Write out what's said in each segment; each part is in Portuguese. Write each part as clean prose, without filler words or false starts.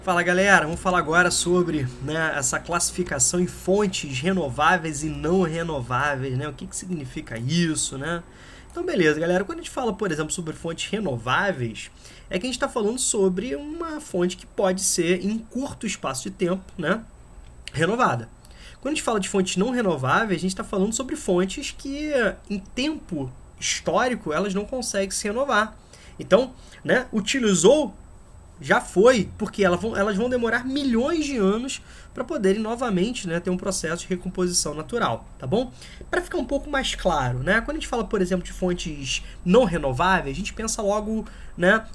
Fala galera, vamos falar agora sobre essa classificação em fontes renováveis e não renováveis, o que significa isso, Então beleza galera, quando a gente fala, por exemplo, sobre fontes renováveis, é que a gente está falando sobre uma fonte que pode ser em curto espaço de tempo, renovada. Quando a gente fala de fontes não renováveis, a gente está falando sobre fontes que em tempo histórico elas não conseguem se renovar. Então, utilizou, já foi, porque elas vão demorar milhões de anos para poderem novamente ter um processo de recomposição natural, tá bom? Para ficar um pouco mais claro, quando a gente fala, por exemplo, de fontes não renováveis, a gente pensa logo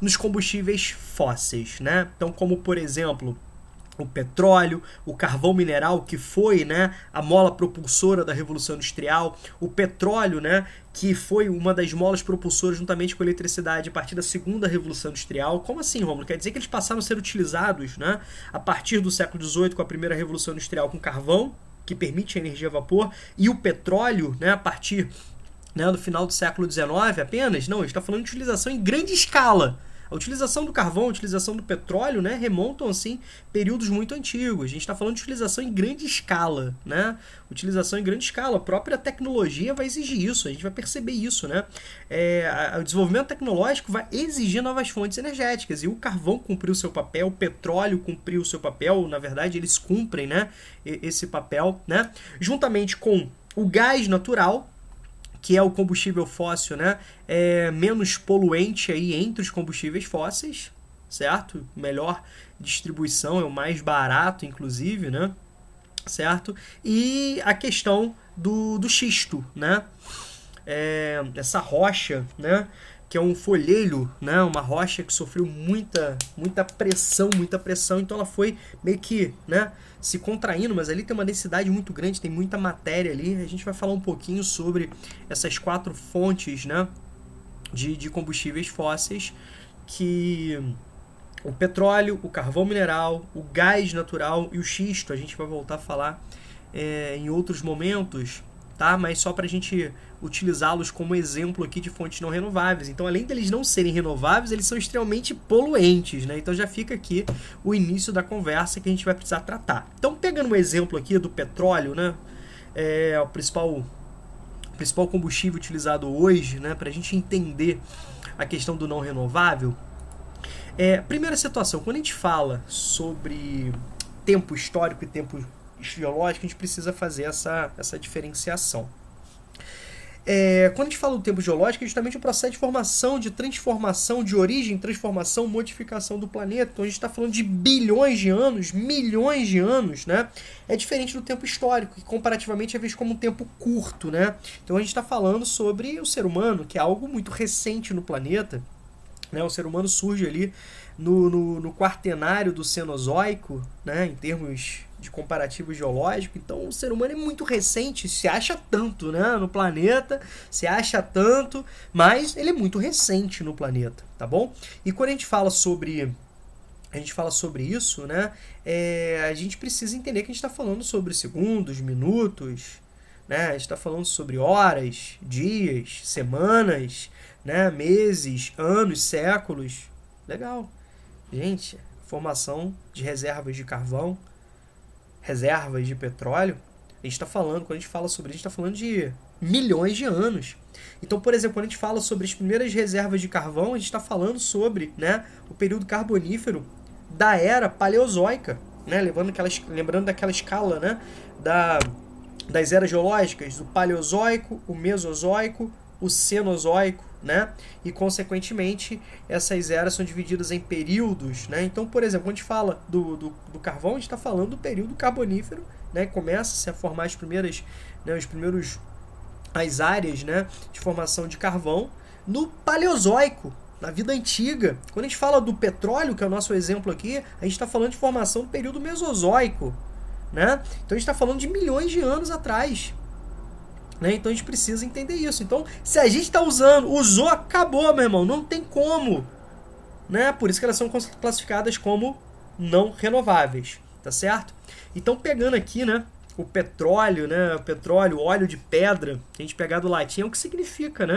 nos combustíveis fósseis, Então, como por exemplo, o petróleo, o carvão mineral, que foi a mola propulsora da Revolução Industrial, o petróleo, que foi uma das molas propulsoras juntamente com a eletricidade a partir da segunda Revolução Industrial. Como assim, Rômulo? Quer dizer que eles passaram a ser utilizados a partir do século XVIII com a primeira Revolução Industrial com carvão, que permite a energia a vapor, e o petróleo a partir do final do século XIX apenas? Não, a gente está falando de utilização em grande escala. A utilização do carvão, a utilização do petróleo, remontam, assim, períodos muito antigos. A gente está falando de utilização em grande escala, Utilização em grande escala. A própria tecnologia vai exigir isso, a gente vai perceber isso, O desenvolvimento tecnológico vai exigir novas fontes energéticas, e o carvão cumpriu o seu papel, o petróleo cumpriu o seu papel, na verdade, eles cumprem, esse papel, Juntamente com o gás natural, que é o combustível fóssil, é menos poluente aí entre os combustíveis fósseis, certo? Melhor distribuição, é o mais barato, inclusive, certo? E a questão do xisto, essa rocha, que é um folheiro, uma rocha que sofreu muita pressão, então ela foi meio que, se contraindo, mas ali tem uma densidade muito grande, tem muita matéria ali. A gente vai falar um pouquinho sobre essas 4 fontes, de combustíveis fósseis, que o petróleo, o carvão mineral, o gás natural e o xisto, a gente vai voltar a falar em outros momentos, tá? Mas só para a gente utilizá-los como exemplo aqui de fontes não renováveis. Então, além deles não serem renováveis, eles são extremamente poluentes, Então já fica aqui o início da conversa que a gente vai precisar tratar. Então, pegando um exemplo aqui do petróleo, o principal combustível utilizado hoje, para a gente entender a questão do não renovável. Primeira situação, quando a gente fala sobre tempo histórico e tempo geológico, a gente precisa fazer essa diferenciação. Quando a gente fala do tempo geológico, é justamente o processo de formação, de transformação, de origem, transformação, modificação do planeta. Então a gente está falando de bilhões de anos, milhões de anos, É diferente do tempo histórico, que comparativamente é visto como um tempo curto, Então a gente está falando sobre o ser humano, que é algo muito recente no planeta, O ser humano surge ali no quaternário do Cenozoico, em termos de comparativo geológico. Então o ser humano é muito recente, se acha tanto no planeta, se acha tanto, mas ele é muito recente no planeta, tá bom? E quando a gente fala sobre isso, a gente precisa entender que a gente está falando sobre segundos, minutos, A gente está falando sobre horas, dias, semanas, meses, anos, séculos. Legal. Gente, formação de reservas de carvão, reservas de petróleo, a gente está falando, quando a gente fala sobre isso, a gente está falando de milhões de anos. Então, por exemplo, quando a gente fala sobre as primeiras reservas de carvão, a gente está falando sobre o período carbonífero da era paleozoica, lembrando daquela escala das eras geológicas, do paleozoico, o mesozoico, o cenozoico, E, consequentemente, essas eras são divididas em períodos, Então, por exemplo, quando a gente fala do carvão, a gente está falando do período carbonífero, Começa-se a formar as áreas, de formação de carvão no paleozoico, na vida antiga. Quando a gente fala do petróleo, que é o nosso exemplo aqui, a gente está falando de formação do período mesozoico, Então, a gente está falando de milhões de anos atrás. Então a gente precisa entender isso. Então, se a gente está usou, acabou, meu irmão, não tem como, Por isso que elas são classificadas como não renováveis, tá certo? Então, pegando aqui, o petróleo, óleo de pedra, que a gente pegar do latim, é o que significa,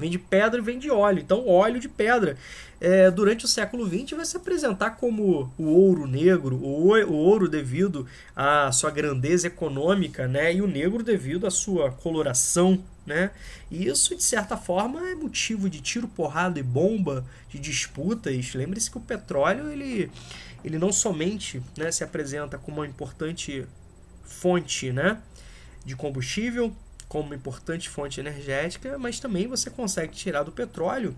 Vem de pedra e vem de óleo. Então, óleo de pedra. Durante o século XX vai se apresentar como o ouro negro, o ouro devido à sua grandeza econômica, né? E o negro devido à sua coloração, né? E isso, de certa forma, é motivo de tiro, porrada e bomba, de disputas. Lembre-se que o petróleo, ele não somente, né, se apresenta como uma importante fonte, né, de combustível, como uma importante fonte energética, mas também você consegue tirar do petróleo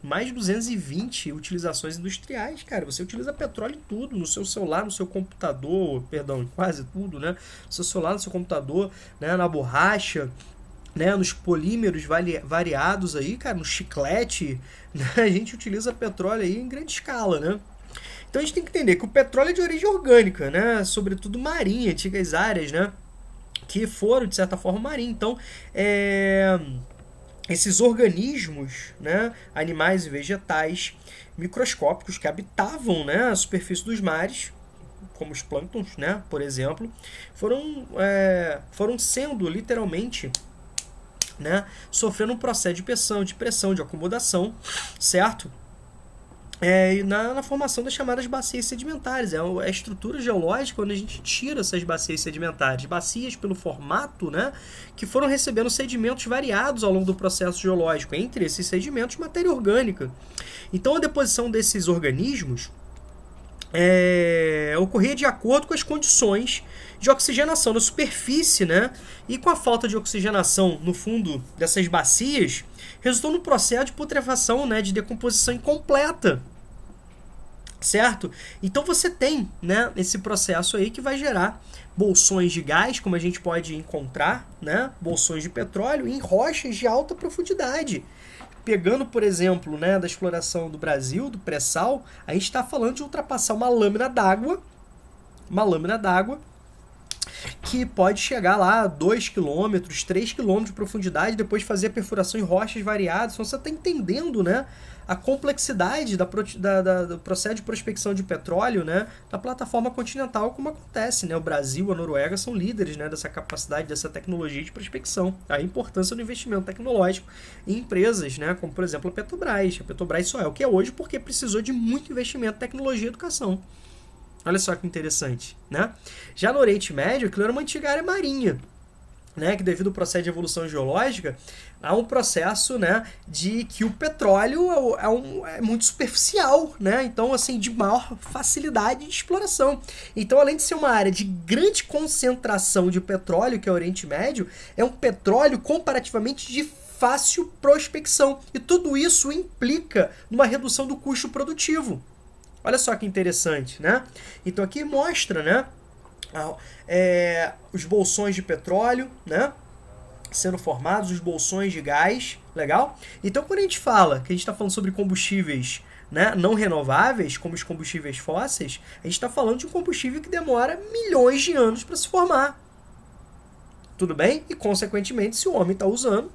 mais de 220 utilizações industriais, cara. Você utiliza petróleo em tudo, no seu celular, no seu computador, perdão, em quase tudo, né? No seu celular, no seu computador, né, na borracha, né, nos polímeros variados aí, cara, no chiclete, né? A gente utiliza petróleo aí em grande escala, né? Então a gente tem que entender que o petróleo é de origem orgânica, né? Sobretudo marinha, antigas áreas, né? Que foram, de certa forma, marinhos. Então, esses organismos, né, animais e vegetais microscópicos que habitavam, né, a superfície dos mares, como os plânctons, né, por exemplo, foram sendo literalmente, né, sofrendo um processo de pressão, de acomodação, certo? Na formação das chamadas bacias sedimentares. É a estrutura geológica onde a gente tira essas bacias sedimentares. Bacias pelo formato, né, que foram recebendo sedimentos variados ao longo do processo geológico. Entre esses sedimentos, matéria orgânica. Então, a deposição desses organismos ocorria de acordo com as condições de oxigenação na superfície, né, e com a falta de oxigenação no fundo dessas bacias, resultou no processo de putrefação, né, de decomposição incompleta, certo? Então você tem, né, esse processo aí que vai gerar bolsões de gás, como a gente pode encontrar, né, bolsões de petróleo em rochas de alta profundidade. Pegando, por exemplo, né, da exploração do Brasil, do pré-sal, a gente está falando de ultrapassar uma lâmina d'água, que pode chegar lá a 2 km, 3 km de profundidade, depois de fazer a perfuração em rochas variadas. Então você está entendendo, né, a complexidade do processo de prospecção de petróleo, né, da plataforma continental, como acontece, né? O Brasil, a Noruega são líderes, né, dessa capacidade, dessa tecnologia de prospecção. A importância do investimento tecnológico em empresas, né, como por exemplo a Petrobras. A Petrobras só é o que é hoje porque precisou de muito investimento em tecnologia e educação. Olha só que interessante, né? Já no Oriente Médio, aquilo era uma antiga área marinha, né? Que devido ao processo de evolução geológica, há um processo, né, de que o petróleo é muito superficial, né? Então, assim, de maior facilidade de exploração. Então, além de ser uma área de grande concentração de petróleo, que é o Oriente Médio, é um petróleo comparativamente de fácil prospecção. E tudo isso implica numa redução do custo produtivo. Olha só que interessante, né? Então aqui mostra, né, os bolsões de petróleo, né, sendo formados, os bolsões de gás, legal? Então quando a gente fala que a gente está falando sobre combustíveis, né, não renováveis, como os combustíveis fósseis, a gente está falando de um combustível que demora milhões de anos para se formar. Tudo bem? E consequentemente, se o homem está usando,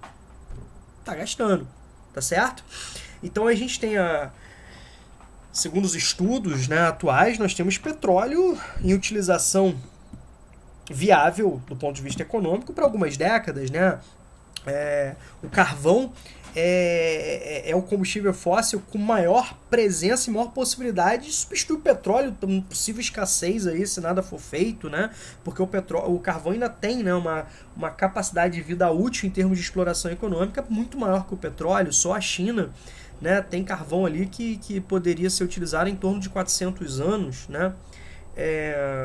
está gastando, tá certo? Então a gente tem segundo os estudos, né, atuais, nós temos petróleo em utilização viável do ponto de vista econômico para algumas décadas, né? O carvão é o combustível fóssil com maior presença e maior possibilidade de substituir o petróleo, uma possível escassez aí, se nada for feito, né? Porque o carvão ainda tem, né, uma capacidade de vida útil em termos de exploração econômica muito maior que o petróleo. Só a China, né, tem carvão ali que poderia ser utilizado em torno de 400 anos, né,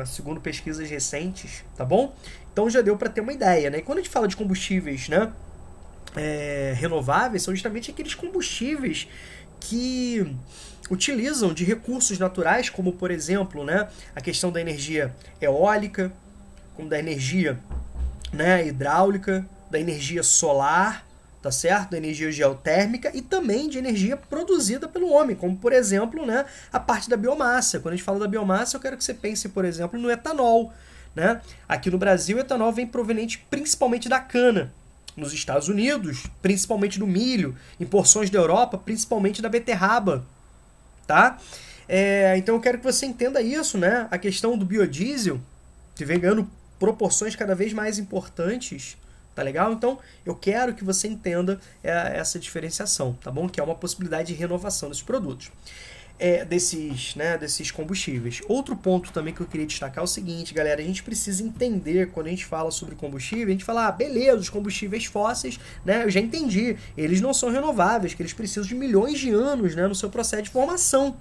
segundo pesquisas recentes, tá bom? Então já deu para ter uma ideia, né? E quando a gente fala de combustíveis, né, renováveis, são justamente aqueles combustíveis que utilizam de recursos naturais, como por exemplo, né, a questão da energia eólica, como da energia, né, hidráulica, da energia solar, tá certo? Da energia geotérmica e também de energia produzida pelo homem, como por exemplo, né, a parte da biomassa. Quando a gente fala da biomassa, eu quero que você pense, por exemplo, no etanol, né? Aqui no Brasil, o etanol vem proveniente principalmente da cana. Nos Estados Unidos, principalmente do milho. Em porções da Europa, principalmente da beterraba, tá? Então eu quero que você entenda isso, né? A questão do biodiesel, que vem ganhando proporções cada vez mais importantes, Tá legal? Então, eu quero que você entenda essa diferenciação, tá bom? Que é uma possibilidade de renovação desses produtos. Desses combustíveis. Outro ponto também que eu queria destacar é o seguinte, galera, a gente precisa entender, quando a gente fala sobre combustível, a gente fala, beleza, os combustíveis fósseis, né, eu já entendi, eles não são renováveis, que eles precisam de milhões de anos, né, no seu processo de formação.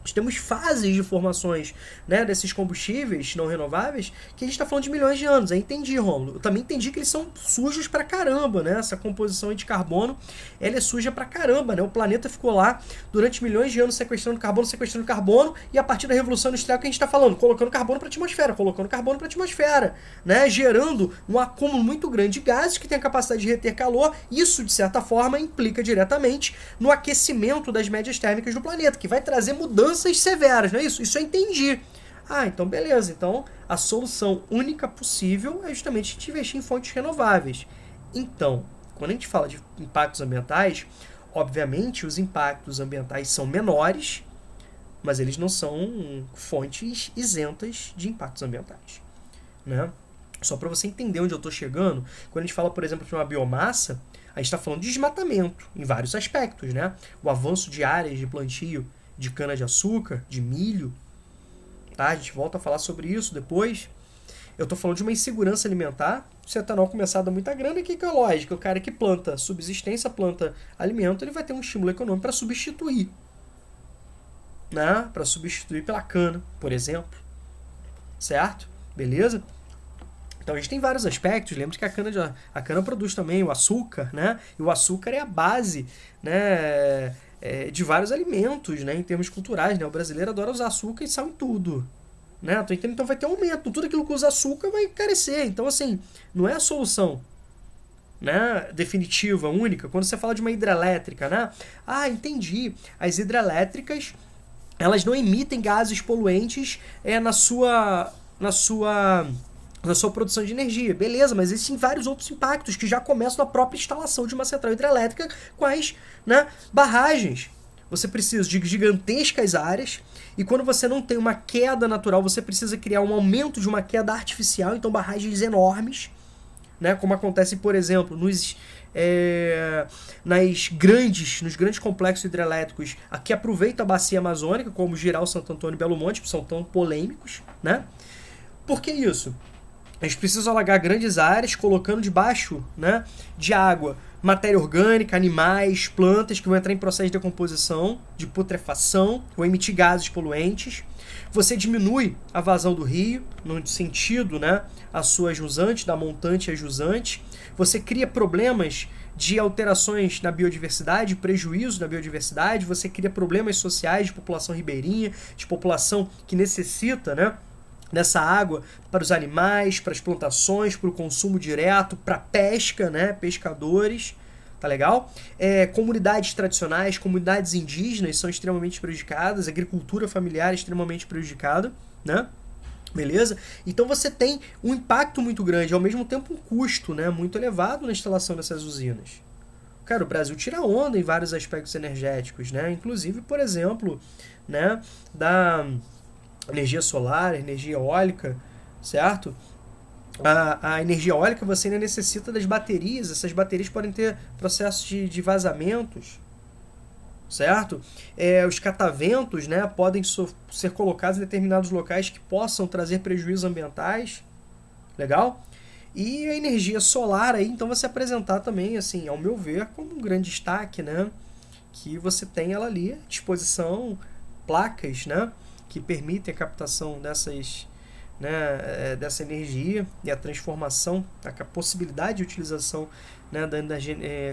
Nós temos fases de formações, né, desses combustíveis não renováveis que a gente está falando de milhões de anos. Aí entendi, Rômulo. Eu também entendi que eles são sujos pra caramba, né? Essa composição de carbono, ela é suja pra caramba, né? O planeta ficou lá durante milhões de anos sequestrando carbono, e a partir da Revolução Industrial que a gente está falando, colocando carbono para a atmosfera, né? Gerando um acúmulo muito grande de gases que tem a capacidade de reter calor. Isso, de certa forma, implica diretamente no aquecimento das médias térmicas do planeta, que vai trazer mudanças severas, não é isso? Isso eu entendi. Então beleza. Então, a solução única possível é justamente a gente investir em fontes renováveis. Então, quando a gente fala de impactos ambientais, obviamente os impactos ambientais são menores, mas eles não são fontes isentas de impactos ambientais, né? Só para você entender onde eu estou chegando, quando a gente fala, por exemplo, de uma biomassa, a gente está falando de desmatamento em vários aspectos, né? O avanço de áreas de plantio de cana-de-açúcar, de milho, tá? A gente volta a falar sobre isso depois. Eu estou falando de uma insegurança alimentar. Se o etanol começar a dar muita grana, que é lógico, o cara que planta subsistência, planta alimento, ele vai ter um estímulo econômico para substituir, né? Para substituir pela cana, por exemplo. Certo? Beleza? Então a gente tem vários aspectos. Lembra que a cana produz também o açúcar, né? E o açúcar é a base, né, de vários alimentos, né, em termos culturais, né? O brasileiro adora usar açúcar e sal em tudo, né? Então vai ter um aumento. Tudo aquilo que usa açúcar vai encarecer. Então, assim, não é a solução, né, definitiva, única. Quando você fala de uma hidrelétrica, né? Entendi. As hidrelétricas, elas não emitem gases poluentes na sua produção de energia. Beleza, mas existem vários outros impactos que já começam na própria instalação de uma central hidrelétrica com as, né, barragens. Você precisa de gigantescas áreas, e quando você não tem uma queda natural, você precisa criar um aumento de uma queda artificial, então barragens enormes, né, como acontece, por exemplo, nos grandes complexos hidrelétricos que aproveitam a bacia amazônica, como Giral, Santo Antônio e Belo Monte, que são tão polêmicos, né? Por que isso? A gente precisa alagar grandes áreas, colocando debaixo, né, de água matéria orgânica, animais, plantas que vão entrar em processo de decomposição, de putrefação, ou emitir gases poluentes. Você diminui a vazão do rio, no sentido, né, a sua jusante, da montante a jusante. Você cria problemas de alterações na biodiversidade, prejuízo na biodiversidade. Você cria problemas sociais de população ribeirinha, de população que necessita, né, dessa água para os animais, para as plantações, para o consumo direto, para a pesca, né? Pescadores, tá legal? Comunidades tradicionais, comunidades indígenas são extremamente prejudicadas, a agricultura familiar é extremamente prejudicada, né? Beleza? Então você tem um impacto muito grande, ao mesmo tempo um custo, né, muito elevado na instalação dessas usinas. Cara, o Brasil tira onda em vários aspectos energéticos, né? Inclusive, por exemplo, né, da energia solar, energia eólica, certo? A energia eólica você ainda necessita das baterias, essas baterias podem ter processos de vazamentos, certo? Os cataventos, né, podem ser colocados em determinados locais que possam trazer prejuízos ambientais, legal? E a energia solar aí, então, vai se apresentar também, assim, ao meu ver, como um grande destaque, né? Que você tem ela ali à disposição, placas, né, que permitem a captação dessas, né, dessa energia e a transformação, a possibilidade de utilização, né,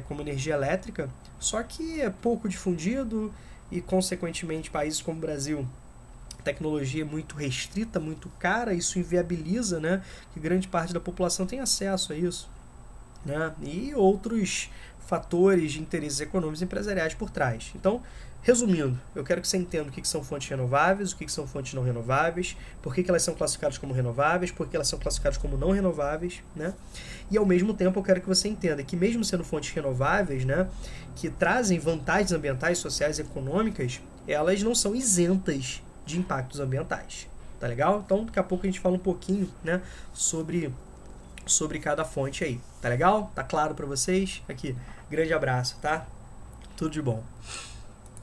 como energia elétrica, só que é pouco difundido e, consequentemente, países como o Brasil, tecnologia muito restrita, muito cara, isso inviabiliza, né, que grande parte da população tenha acesso a isso, né, e outros fatores de interesses econômicos e empresariais por trás. Então, resumindo, eu quero que você entenda o que são fontes renováveis, o que são fontes não renováveis, por que elas são classificadas como renováveis, por que elas são classificadas como não renováveis, né? E ao mesmo tempo eu quero que você entenda que mesmo sendo fontes renováveis, né, que trazem vantagens ambientais, sociais e econômicas, elas não são isentas de impactos ambientais, tá legal? Então daqui a pouco a gente fala um pouquinho, né, sobre sobre cada fonte aí. Tá legal? Tá claro para vocês? Aqui, grande abraço, tá? Tudo de bom.